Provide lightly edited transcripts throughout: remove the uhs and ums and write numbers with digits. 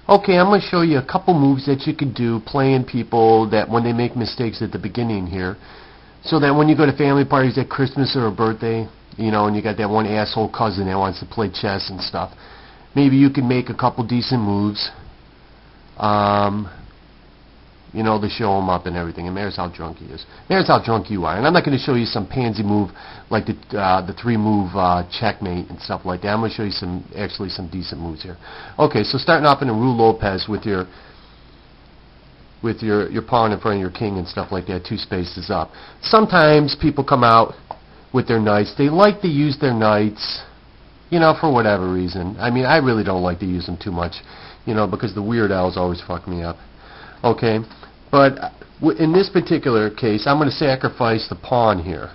Okay, I'm going to show you a couple moves that you can do playing people that when they make mistakes at the beginning here, so that when you go to family parties at Christmas or a birthday, you know, and you got that one asshole cousin that wants to play chess and stuff, maybe you can make a couple decent moves, you know, to show him up and everything. And there's how drunk he is. There's how drunk you are. And I'm not going to show you some pansy move like the 3-move checkmate and stuff like that. I'm going to show you actually some decent moves here. Okay, so starting off in a Ruy Lopez with your pawn in front of your king and stuff like that, 2 spaces up. Sometimes people come out with their knights. They like to use their knights, you know, for whatever reason. I mean, I really don't like to use them too much, you know, because the weird owls always fuck me up. Okay, but in this particular case, I'm going to sacrifice the pawn here,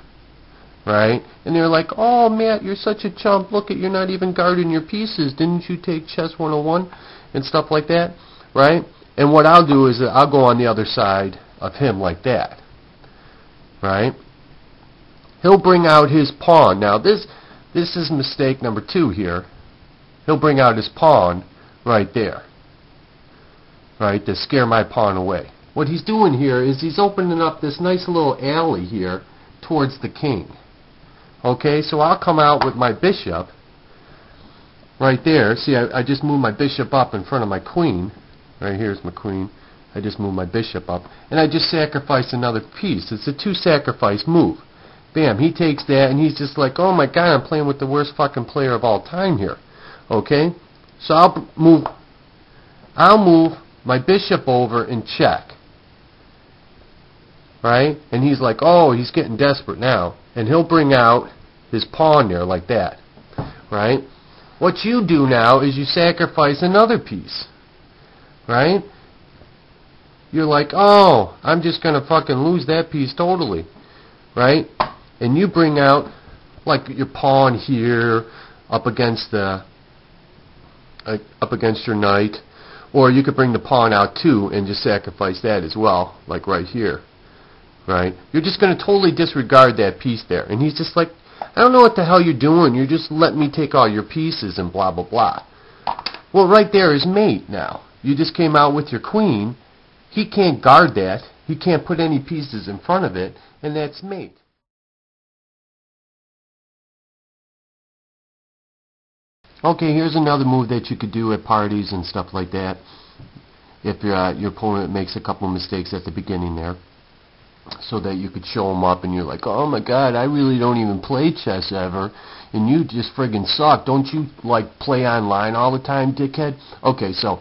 right? And they're like, oh, Matt, you're such a chump. Look, you're not even guarding your pieces. Didn't you take Chess 101 and stuff like that, right? And what I'll do is I'll go on the other side of him like that, right? He'll bring out his pawn. Now, this is mistake number 2 here. He'll bring out his pawn right there, right, to scare my pawn away. What he's doing here is he's opening up this nice little alley here towards the king. Okay, so I'll come out with my bishop right there. See, I just moved my bishop up in front of my queen. Right here's my queen. I just moved my bishop up, and I just sacrifice another piece. It's a 2 sacrifice move. Bam, he takes that, and he's just like, oh my god, I'm playing with the worst fucking player of all time here. Okay, so I'll move my bishop over and check. Right? And he's like, oh, he's getting desperate now. And he'll bring out his pawn there like that. Right? What you do now is you sacrifice another piece. Right? You're like, oh, I'm just going to fucking lose that piece totally. Right? And you bring out like your pawn here up against your knight. Or you could bring the pawn out too and just sacrifice that as well, like right here. Right? You're just going to totally disregard that piece there. And he's just like, I don't know what the hell you're doing. You're just letting me take all your pieces and blah, blah, blah. Well, right there is mate now. You just came out with your queen. He can't guard that. He can't put any pieces in front of it. And that's mate. Okay, here's another move that you could do at parties and stuff like that. If your opponent makes a couple of mistakes at the beginning there. So that you could show them up and you're like, oh my god, I really don't even play chess ever. And you just friggin' suck. Don't you, like, play online all the time, dickhead? Okay, so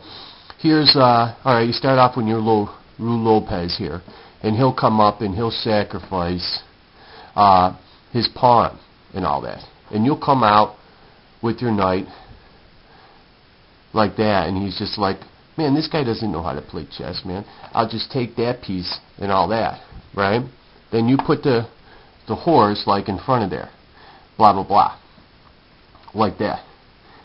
here's, alright, you start off with your Ruy Lopez here. And he'll come up and he'll sacrifice his pawn and all that. And you'll come out with your knight like that, and he's just like, man, this guy doesn't know how to play chess, man. I'll just take that piece and all that, right? Then you put the horse like in front of there, blah blah blah, like that.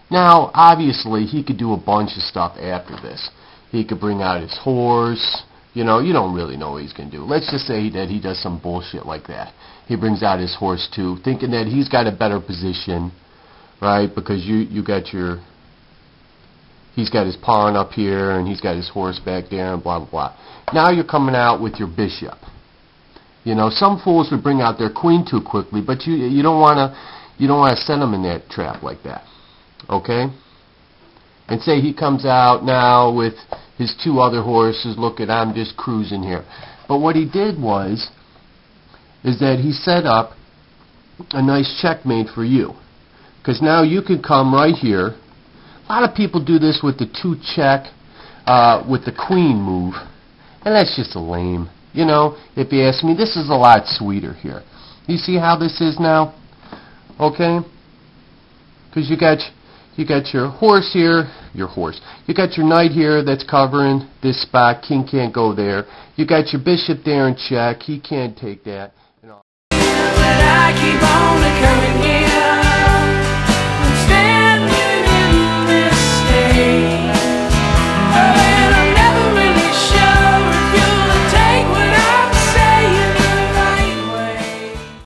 Now, obviously, he could do a bunch of stuff after this. He could bring out his horse. You know, you don't really know what he's going to do. Let's just say that he does some bullshit like that. He brings out his horse too, thinking that he's got a better position. Right, because you got your, he's got his pawn up here and he's got his horse back there and blah blah blah. Now you're coming out with your bishop. You know, some fools would bring out their queen too quickly, but you don't want to send them in that trap like that. Okay? And say he comes out now with his 2 other horses. Look at, I'm just cruising here. But what he did is that he set up a nice checkmate for you. Because now you can come right here. A lot of people do this with the 2 check, with the queen move. And that's just a lame. You know, if you ask me, this is a lot sweeter here. You see how this is now? Okay? Because you got your horse here, You got your knight here that's covering this spot. King can't go there. You got your bishop there in check. He can't take that.